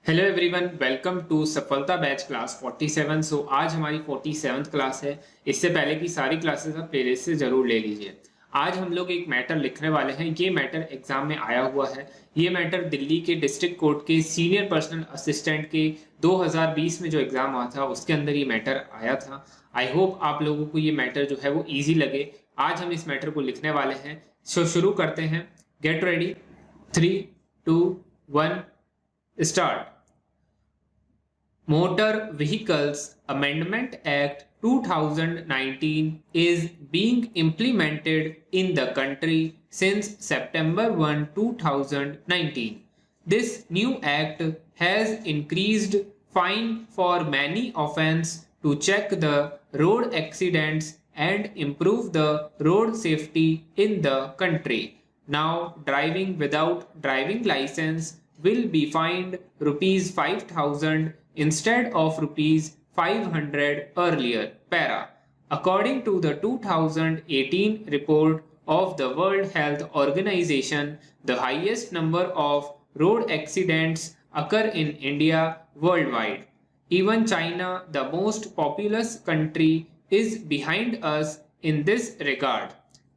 Hello everyone, welcome to सफलता batch class 47। आज हमारी 47th क्लास है। इससे पहले की सारी क्लासेस आप प्लेलिस्ट से जरूर ले लीजिए। आज हम लोग एक मैटर लिखने वाले हैं। ये मैटर एग्जाम में आया हुआ है। ये मैटर दिल्ली के डिस्ट्रिक्ट कोर्ट के सीनियर पर्सनल असिस्टेंट के 2020 में जो एग्जाम हुआ था उसके अंदर ये मैटर आया था। आई होप आप लोगों को ये मैटर जो है वो ईजी लगे। आज हम इस मैटर को लिखने वाले हैं। शुरू करते हैं। Get ready, 3, 2, 1, start. Motor Vehicles Amendment Act 2019 is being implemented in the country since September 1, 2019. This new act has increased fine for many offences to check the road accidents and improve the road safety in the country. Now, driving without driving license will be fined rupees 5,000 instead of rupees 500 earlier. Para. According to the 2018 report of the World Health Organization, the highest number of road accidents occur in India worldwide. Even China, the most populous country, is behind us in this regard.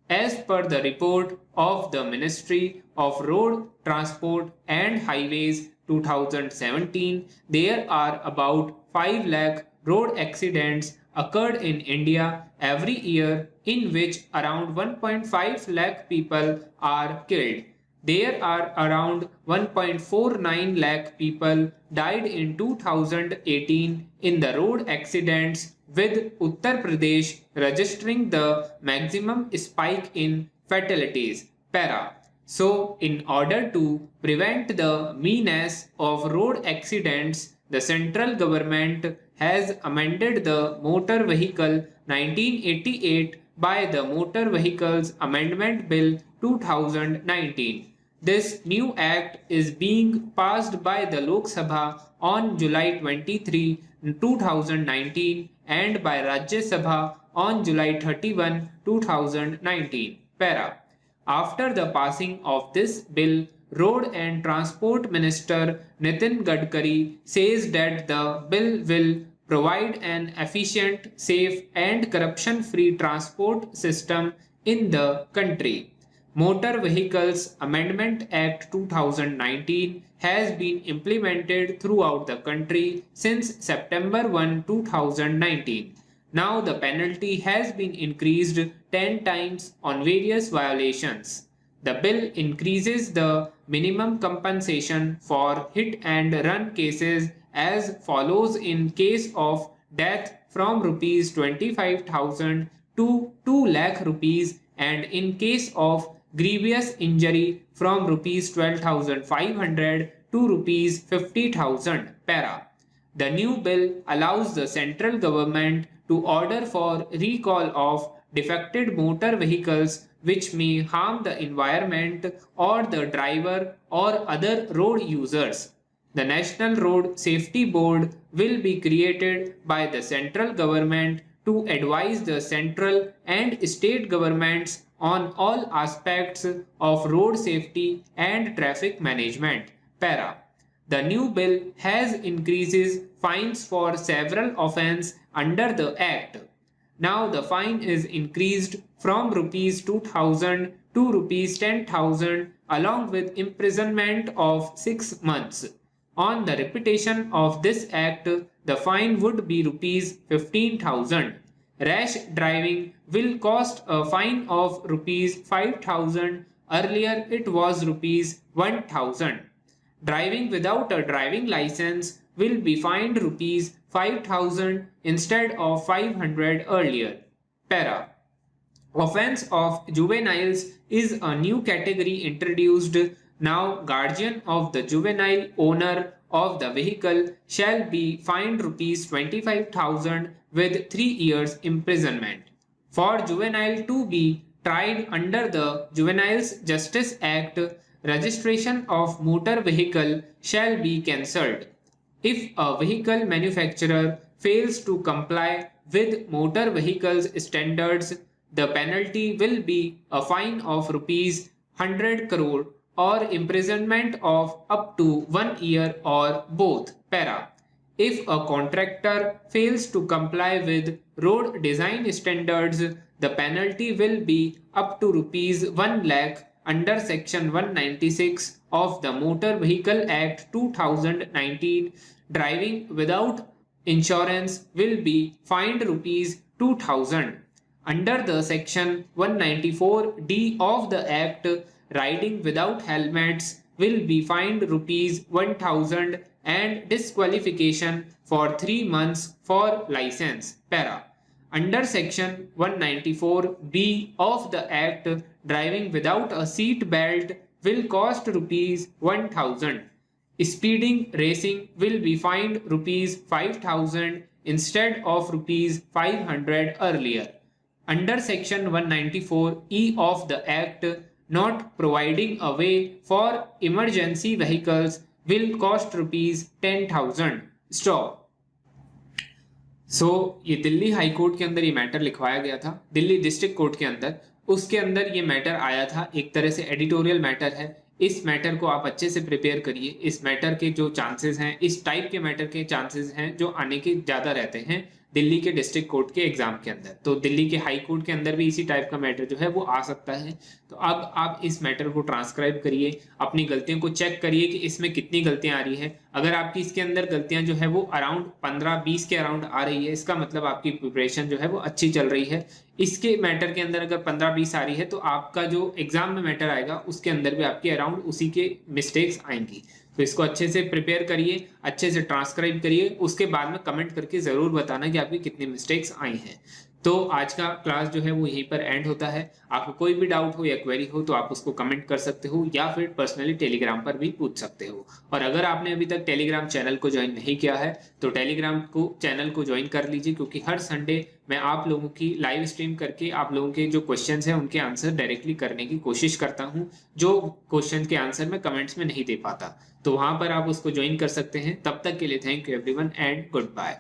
As per the report of the Ministry of Road Transport and Highways 2017, there are about 5 lakh road accidents occurred in India every year, in which around 1.5 lakh people are killed. There are around 1.49 lakh people died in 2018 in the road accidents, with Uttar Pradesh registering the maximum spike in fatalities. Para. So, in order to prevent the meanness of road accidents, the central government has amended the Motor Vehicle 1988 by the Motor Vehicles Amendment Bill 2019. This new act is being passed by the Lok Sabha on July 23, 2019 and by Rajya Sabha on July 31, 2019. Para. After the passing of this bill, Road and Transport Minister Nitin Gadkari says that the bill will provide an efficient, safe and corruption-free transport system in the country. Motor Vehicles Amendment Act 2019 has been implemented throughout the country since September 1, 2019. Now the penalty has been increased 10 times on various violations. The bill increases the minimum compensation for hit and run cases as follows: in case of death from rupees 25,000 to 2 lakh rupees, and in case of grievous injury from rupees 12,500 to rupees 50,000. Para. The new bill allows the central government to order for recall of defected motor vehicles which may harm the environment or the driver or other road users. The National Road Safety Board will be created by the central government to advise the central and state governments on all aspects of road safety and traffic management. Para. The new bill has increases fines for several offences under the Act. Now the fine is increased from rupees 2,000 to rupees 10,000 along with imprisonment of 6 months. On the repetition of this act, the fine would be rupees 15,000. Rash driving will cost a fine of rupees 5,000. Earlier it was rupees 1,000. Driving without a driving license will be fined rupees 5,000 instead of 500 earlier. Para. Offense of juveniles is a new category introduced. Now, guardian of the juvenile owner of the vehicle shall be fined rupees 25,000 with 3 years imprisonment. For juvenile to be tried under the Juveniles Justice Act, registration of motor vehicle shall be cancelled. If a vehicle manufacturer fails to comply with motor vehicles standards, the penalty will be a fine of rupees 100 crore or imprisonment of up to 1 year or both. Para. If a contractor fails to comply with road design standards, the penalty will be up to rupees 1 lakh under section 196 of the Motor Vehicle Act 2019. Driving without insurance will be fined rupees 2000. Under the section 194D of the Act, riding without helmets will be fined rupees 1000 and disqualification for 3 months for license. Para. Under section 194B of the Act, driving without a seat belt will cost rupees 1000. Speeding racing will be fined rupees 5000 instead of rupees 500 earlier. Under section 194E of the Act, not providing a way for emergency vehicles will cost rupees 10,000. Stop. ये Delhi high court के अंदर ये matter लिखवाया गया था, Delhi district court के अंदर। उसके अंदर ये मैटर आया था, एक तरह से एडिटोरियल मैटर है। इस मैटर को आप अच्छे से प्रिपेयर करिए। इस मैटर के जो चांसेस हैं, इस टाइप के मैटर के चांसेस हैं जो आने के ज़्यादा रहते हैं दिल्ली के डिस्ट्रिक्ट कोर्ट के एग्जाम के अंदर। तो दिल्ली के हाई कोर्ट के अंदर भी इसी टाइप का मैटर जो है वो आ सकता है। तो अब आप इस मैटर को ट्रांसक्राइब करिए, अपनी गलतियों को चेक करिए कि इसमें कितनी गलतियां आ रही है। अगर आपकी इसके अंदर गलतियां जो है वो अराउंड 15-20 के अराउंड आ रही है, इसका मतलब आपकी प्रिपरेशन जो है वो अच्छी चल रही है। इसके मैटर के अंदर अगर 15-20 आ रही है तो आपका जो एग्जाम में मैटर आएगा उसके अंदर भी आपकी अराउंड उसी के मिस्टेक्स आएंगी। तो इसको अच्छे से प्रिपेयर करिए, अच्छे से ट्रांसक्राइब करिए, उसके बाद में कमेंट करके जरूर बताना कि आपकी कितनी मिस्टेक्स आई हैं। तो आज का क्लास जो है वो यहीं पर एंड होता है। आपको कोई भी डाउट हो या क्वेरी हो तो आप उसको कमेंट कर सकते हो या फिर पर्सनली टेलीग्राम पर भी पूछ सकते हो। और अगर आपने अभी तक टेलीग्राम चैनल को ज्वाइन नहीं किया है तो टेलीग्राम को चैनल को ज्वाइन कर लीजिए, क्योंकि हर संडे मैं आप लोगों की लाइव स्ट्रीम करके आप लोगों के जो क्वेश्चंस हैं उनके आंसर डायरेक्टली करने की कोशिश करता हूं, जो क्वेश्चन के आंसर मैं कमेंट्स में नहीं दे पाता। तो वहां पर आप उसको ज्वाइन कर सकते हैं। तब तक के लिए thank you everyone and good bye.